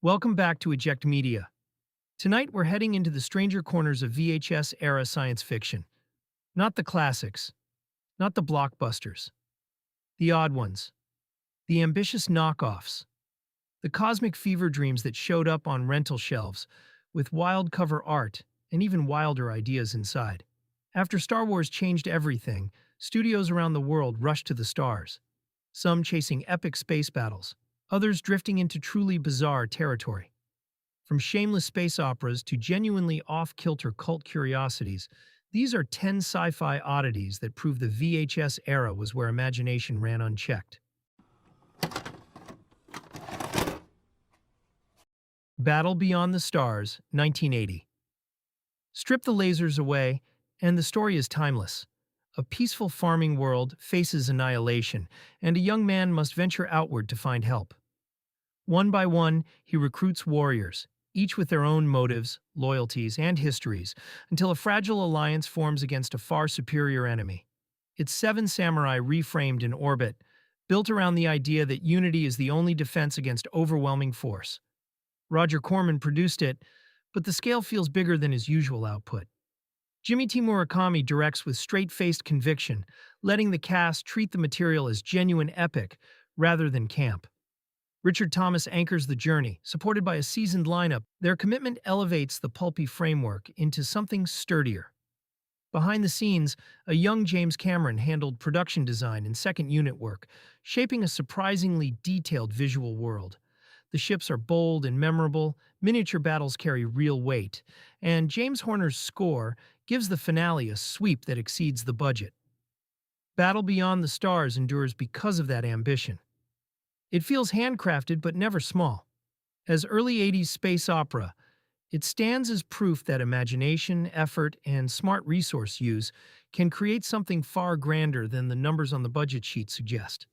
Welcome back to Eject Media. Tonight we're heading into the stranger corners of VHS-era science fiction. Not the classics, not the blockbusters, the odd ones, the ambitious knockoffs, the cosmic fever dreams that showed up on rental shelves with wild cover art and even wilder ideas inside. After Star Wars changed everything, studios around the world rushed to the stars, some chasing epic space battles, others drifting into truly bizarre territory. From shameless space operas to genuinely off-kilter cult curiosities, these are 10 sci-fi oddities that prove the VHS era was where imagination ran unchecked. Battle Beyond the Stars, 1980. Strip the lasers away, and the story is timeless. A peaceful farming world faces annihilation, and a young man must venture outward to find help. One by one, he recruits warriors, each with their own motives, loyalties, and histories, until a fragile alliance forms against a far superior enemy. It's seven samurai reframed in orbit, built around the idea that unity is the only defense against overwhelming force. Roger Corman produced it, but the scale feels bigger than his usual output. Jimmy T. Murakami directs with straight-faced conviction, letting the cast treat the material as genuine epic rather than camp. Richard Thomas anchors the journey, supported by a seasoned lineup. Their commitment elevates the pulpy framework into something sturdier. Behind the scenes, a young James Cameron handled production design and second unit work, shaping a surprisingly detailed visual world. The ships are bold and memorable, miniature battles carry real weight, and James Horner's score gives the finale a sweep that exceeds the budget. Battle Beyond the Stars endures because of that ambition. It feels handcrafted but never small. As early 80s space opera, it stands as proof that imagination, effort, and smart resource use can create something far grander than the numbers on the budget sheet suggest.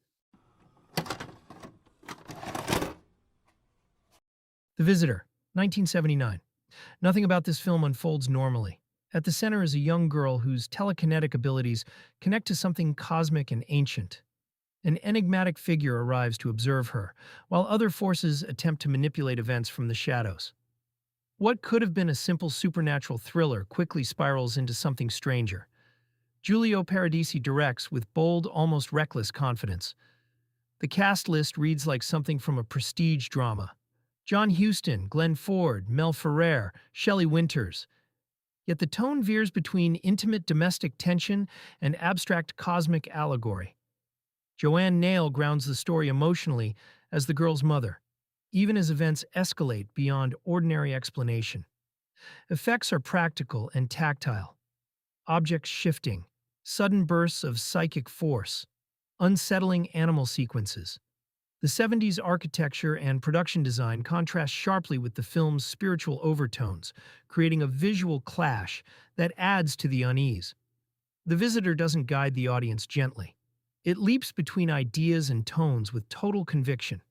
The Visitor, 1979. Nothing about this film unfolds normally. At the center is a young girl whose telekinetic abilities connect to something cosmic and ancient. An enigmatic figure arrives to observe her, while other forces attempt to manipulate events from the shadows. What could have been a simple supernatural thriller quickly spirals into something stranger. Giulio Paradisi directs with bold, almost reckless confidence. The cast list reads like something from a prestige drama. John Huston, Glenn Ford, Mel Ferrer, Shelley Winters. Yet the tone veers between intimate domestic tension and abstract cosmic allegory. Joanne Neal grounds the story emotionally as the girl's mother, even as events escalate beyond ordinary explanation. Effects are practical and tactile. Objects shifting, sudden bursts of psychic force, unsettling animal sequences. The 70s architecture and production design contrast sharply with the film's spiritual overtones, creating a visual clash that adds to the unease. The Visitor doesn't guide the audience gently. It leaps between ideas and tones with total conviction.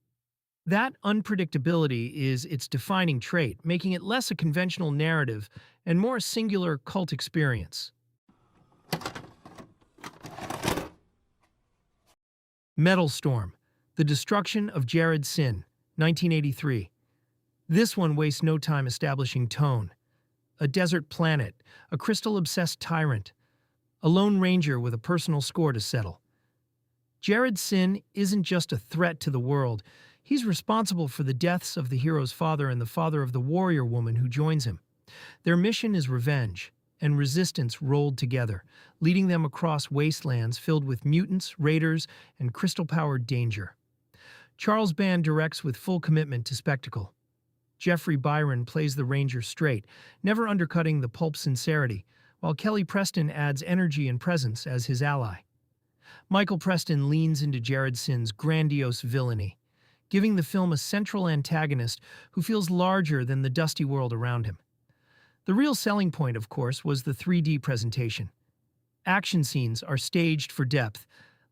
That unpredictability is its defining trait, making it less a conventional narrative and more a singular cult experience. Metalstorm, The Destruction of Jared-Syn, 1983. This one wastes no time establishing tone. A desert planet, a crystal-obsessed tyrant, a lone ranger with a personal score to settle. Jared-Syn isn't just a threat to the world, he's responsible for the deaths of the hero's father and the father of the warrior woman who joins him. Their mission is revenge, and resistance rolled together, leading them across wastelands filled with mutants, raiders, and crystal-powered danger. Charles Band directs with full commitment to spectacle. Jeffrey Byron plays the ranger straight, never undercutting the pulp sincerity, while Kelly Preston adds energy and presence as his ally. Michael Preston leans into Jared-Syn's grandiose villainy, giving the film a central antagonist who feels larger than the dusty world around him. The real selling point, of course, was the 3D presentation. Action scenes are staged for depth,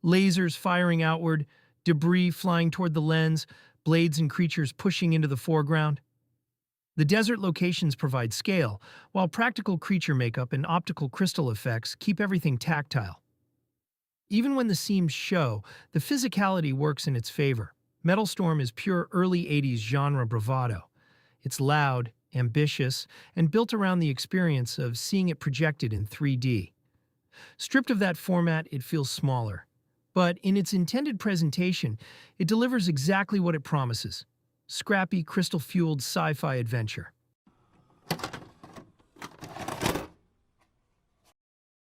lasers firing outward, debris flying toward the lens, blades and creatures pushing into the foreground. The desert locations provide scale, while practical creature makeup and optical crystal effects keep everything tactile. Even when the seams show, the physicality works in its favor. Metalstorm is pure early 80s genre bravado. It's loud, ambitious, and built around the experience of seeing it projected in 3D. Stripped of that format, it feels smaller. But in its intended presentation, it delivers exactly what it promises: scrappy, crystal-fueled sci-fi adventure.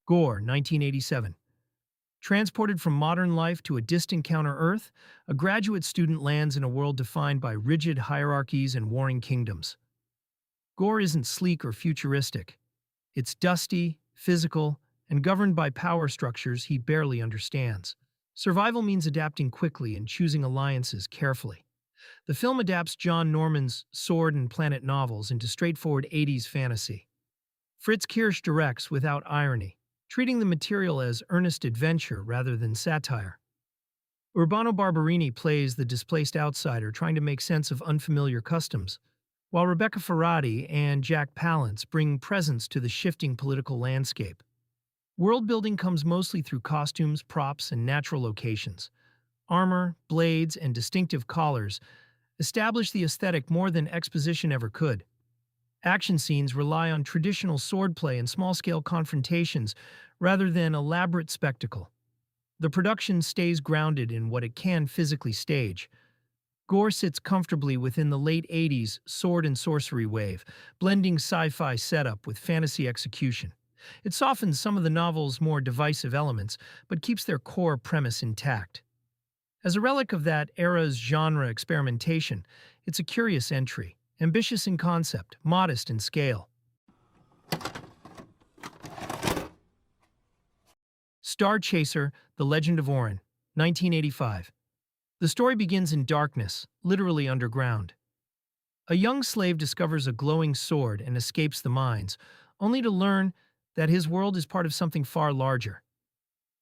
Gore, 1987. Transported from modern life to a distant counter-Earth, a graduate student lands in a world defined by rigid hierarchies and warring kingdoms. Gore isn't sleek or futuristic. It's dusty, physical, and governed by power structures he barely understands. Survival means adapting quickly and choosing alliances carefully. The film adapts John Norman's Sword and Planet novels into straightforward 80s fantasy. Fritz Kirsch directs without irony, treating the material as earnest adventure rather than satire. Urbano Barberini plays the displaced outsider trying to make sense of unfamiliar customs, while Rebecca Ferrati and Jack Palance bring presence to the shifting political landscape. World-building comes mostly through costumes, props, and natural locations. Armor, blades, and distinctive collars establish the aesthetic more than exposition ever could. Action scenes rely on traditional swordplay and small-scale confrontations rather than elaborate spectacle. The production stays grounded in what it can physically stage. Gore sits comfortably within the late 80s sword and sorcery wave, blending sci-fi setup with fantasy execution. It softens some of the novel's more divisive elements, but keeps their core premise intact. As a relic of that era's genre experimentation, it's a curious entry, ambitious in concept, modest in scale. Starchaser, The Legend of Orin, 1985. The story begins in darkness, literally underground. A young slave discovers a glowing sword and escapes the mines, only to learn that his world is part of something far larger.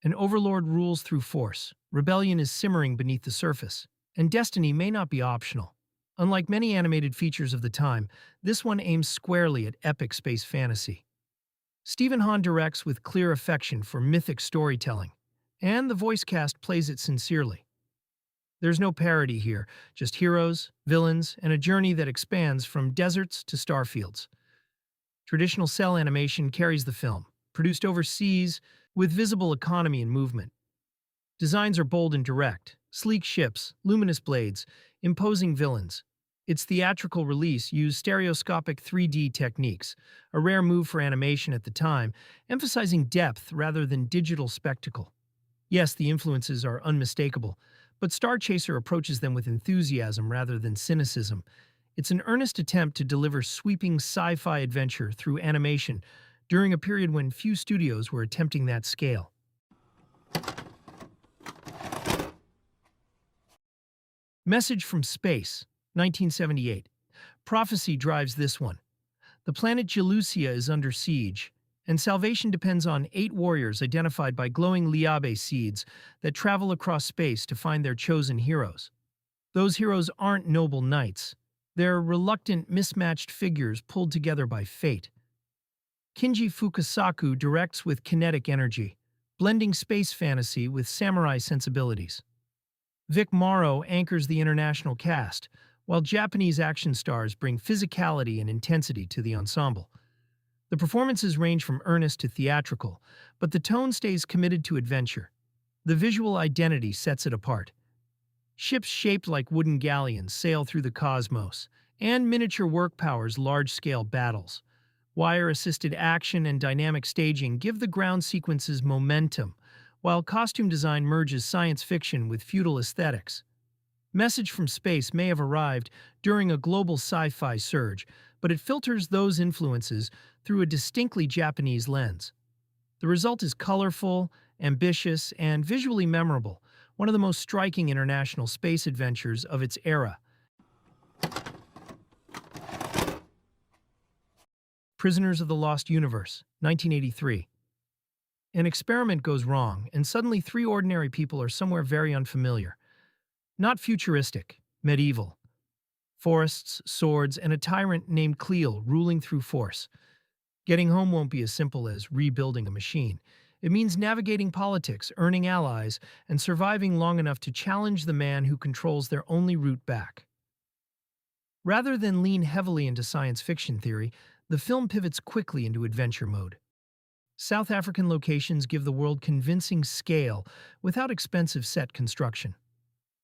An overlord rules through force, rebellion is simmering beneath the surface, and destiny may not be optional. Unlike many animated features of the time, this one aims squarely at epic space fantasy. Stephen Hahn directs with clear affection for mythic storytelling, and the voice cast plays it sincerely. There's no parody here, just heroes, villains, and a journey that expands from deserts to starfields. Traditional cell animation carries the film, produced overseas with visible economy and movement. Designs are bold and direct: sleek ships, luminous blades, imposing villains. Its theatrical release used stereoscopic 3D techniques, a rare move for animation at the time, emphasizing depth rather than digital spectacle. Yes, the influences are unmistakable, but Starchaser approaches them with enthusiasm rather than cynicism. It's an earnest attempt to deliver sweeping sci-fi adventure through animation during a period when few studios were attempting that scale. Message from Space, 1978. Prophecy drives this one. The planet Gelusia is under siege, and salvation depends on 8 warriors identified by glowing liabe seeds that travel across space to find their chosen heroes. Those heroes aren't noble knights. They're reluctant, mismatched figures pulled together by fate. Kinji Fukasaku directs with kinetic energy, blending space fantasy with samurai sensibilities. Vic Morrow anchors the international cast, while Japanese action stars bring physicality and intensity to the ensemble. The performances range from earnest to theatrical, but the tone stays committed to adventure. The visual identity sets it apart. Ships shaped like wooden galleons sail through the cosmos, and miniature work powers large-scale battles. Wire-assisted action and dynamic staging give the ground sequences momentum, while costume design merges science fiction with feudal aesthetics. Message from Space may have arrived during a global sci-fi surge, but it filters those influences through a distinctly Japanese lens. The result is colorful, ambitious, and visually memorable, one of the most striking international space adventures of its era. Prisoners of the Lost Universe, 1983. An experiment goes wrong, and suddenly 3 ordinary people are somewhere very unfamiliar. Not futuristic, medieval. Forests, swords, and a tyrant named Cleel ruling through force. Getting home won't be as simple as rebuilding a machine. It means navigating politics, earning allies, and surviving long enough to challenge the man who controls their only route back. Rather than lean heavily into science fiction theory, the film pivots quickly into adventure mode. South African locations give the world convincing scale without expensive set construction.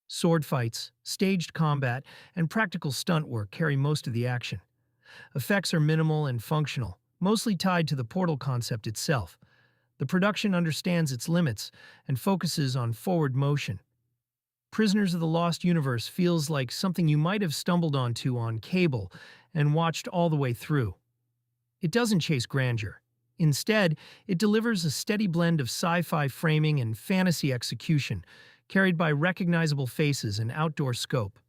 Sword fights, staged combat, and practical stunt work carry most of the action. Effects are minimal and functional, mostly tied to the portal concept itself. The production understands its limits and focuses on forward motion. Prisoners of the Lost Universe feels like something you might have stumbled onto on cable and watched all the way through. It doesn't chase grandeur. Instead, it delivers a steady blend of sci-fi framing and fantasy execution, carried by recognizable faces and outdoor scope.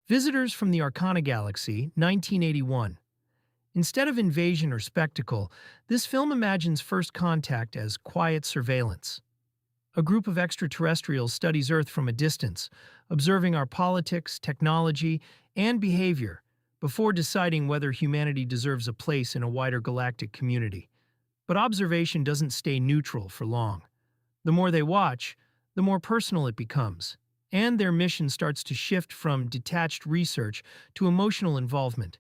Visitors from the Arkana Galaxy, 1981. Instead of invasion or spectacle, this film imagines first contact as quiet surveillance. A group of extraterrestrials studies Earth from a distance, observing our politics, technology, and behavior before deciding whether humanity deserves a place in a wider galactic community. But observation doesn't stay neutral for long. The more they watch, the more personal it becomes, and their mission starts to shift from detached research to emotional involvement.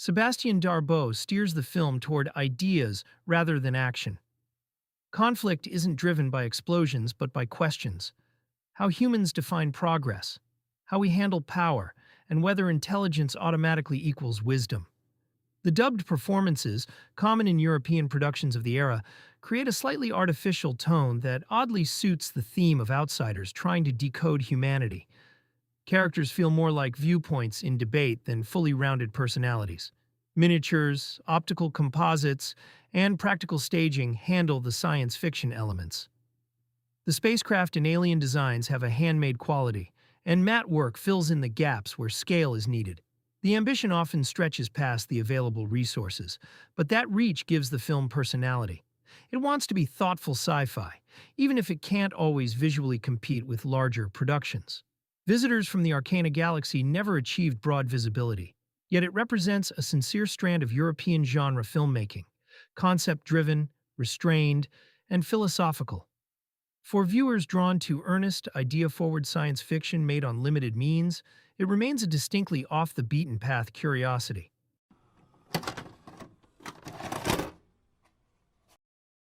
Sébastien Darboux steers the film toward ideas rather than action. Conflict isn't driven by explosions but by questions. How humans define progress, how we handle power, and whether intelligence automatically equals wisdom. The dubbed performances, common in European productions of the era, create a slightly artificial tone that oddly suits the theme of outsiders trying to decode humanity. Characters feel more like viewpoints in debate than fully rounded personalities. Miniatures, optical composites, and practical staging handle the science fiction elements. The spacecraft and alien designs have a handmade quality, and matte work fills in the gaps where scale is needed. The ambition often stretches past the available resources, but that reach gives the film personality. It wants to be thoughtful sci-fi, even if it can't always visually compete with larger productions. Visitors from the Arkana Galaxy never achieved broad visibility, yet it represents a sincere strand of European genre filmmaking, concept-driven, restrained, and philosophical. For viewers drawn to earnest, idea-forward science fiction made on limited means, it remains a distinctly off-the-beaten-path curiosity.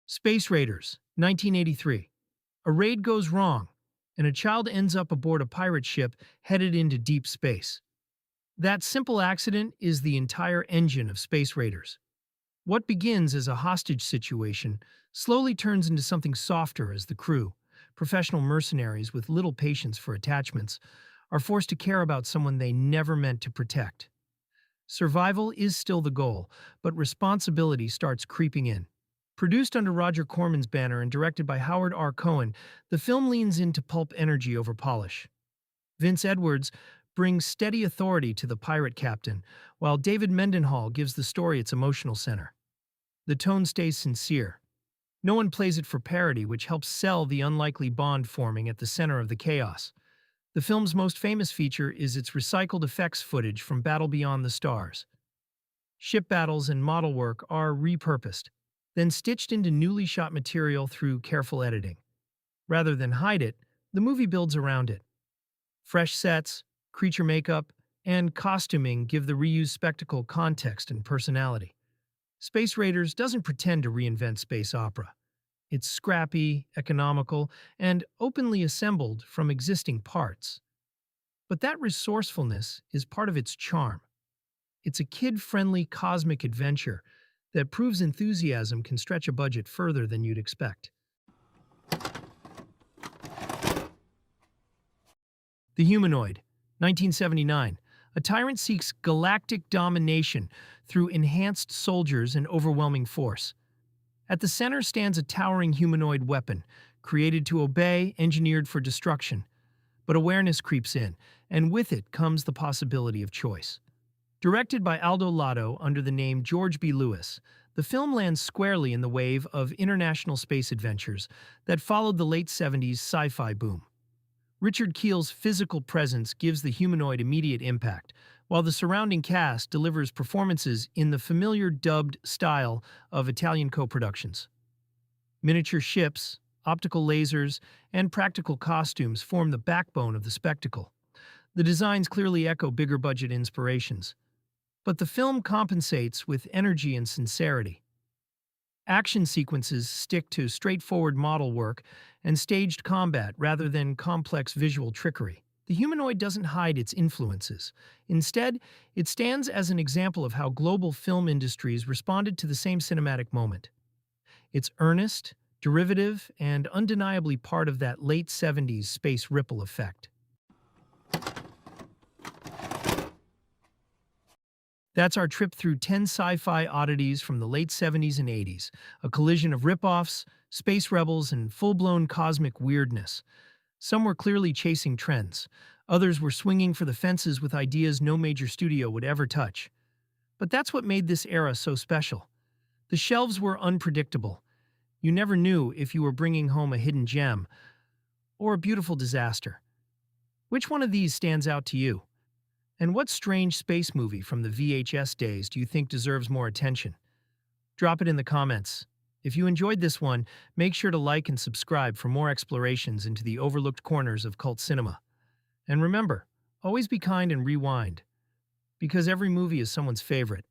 Space Raiders, 1983. A raid goes wrong, and a child ends up aboard a pirate ship headed into deep space. That simple accident is the entire engine of Space Raiders. What begins as a hostage situation slowly turns into something softer as the crew, professional mercenaries with little patience for attachments, are forced to care about someone they never meant to protect. Survival is still the goal, but responsibility starts creeping in. Produced under Roger Corman's banner and directed by Howard R. Cohen, the film leans into pulp energy over polish. Vince Edwards brings steady authority to the pirate captain, while David Mendenhall gives the story its emotional center. The tone stays sincere. No one plays it for parody, which helps sell the unlikely bond forming at the center of the chaos. The film's most famous feature is its recycled effects footage from Battle Beyond the Stars. Ship battles and model work are repurposed, then stitched into newly shot material through careful editing. Rather than hide it, the movie builds around it. Fresh sets, creature makeup, and costuming give the reused spectacle context and personality. Space Raiders doesn't pretend to reinvent space opera. It's scrappy, economical, and openly assembled from existing parts. But that resourcefulness is part of its charm. It's a kid-friendly cosmic adventure that proves enthusiasm can stretch a budget further than you'd expect. The Humanoid, 1979. A tyrant seeks galactic domination through enhanced soldiers and overwhelming force. At the center stands a towering humanoid weapon, created to obey, engineered for destruction. But awareness creeps in, and with it comes the possibility of choice. Directed by Aldo Lotto under the name George B. Lewis, the film lands squarely in the wave of international space adventures that followed the late 70s sci-fi boom. Richard Kiel's physical presence gives the humanoid immediate impact, while the surrounding cast delivers performances in the familiar dubbed style of Italian co-productions. Miniature ships, optical lasers, and practical costumes form the backbone of the spectacle. The designs clearly echo bigger-budget inspirations. But the film compensates with energy and sincerity. Action sequences stick to straightforward model work and staged combat rather than complex visual trickery. The Humanoid doesn't hide its influences. Instead, it stands as an example of how global film industries responded to the same cinematic moment. It's earnest, derivative, and undeniably part of that late 70s space ripple effect. That's our trip through 10 sci-fi oddities from the late 70s and 80s, a collision of rip-offs, space rebels, and full-blown cosmic weirdness. Some were clearly chasing trends. Others were swinging for the fences with ideas no major studio would ever touch. But that's what made this era so special. The shelves were unpredictable. You never knew if you were bringing home a hidden gem or a beautiful disaster. Which one of these stands out to you? And what strange space movie from the VHS days do you think deserves more attention? Drop it in the comments. If you enjoyed this one, make sure to like and subscribe for more explorations into the overlooked corners of cult cinema. And remember, always be kind and rewind, because every movie is someone's favorite.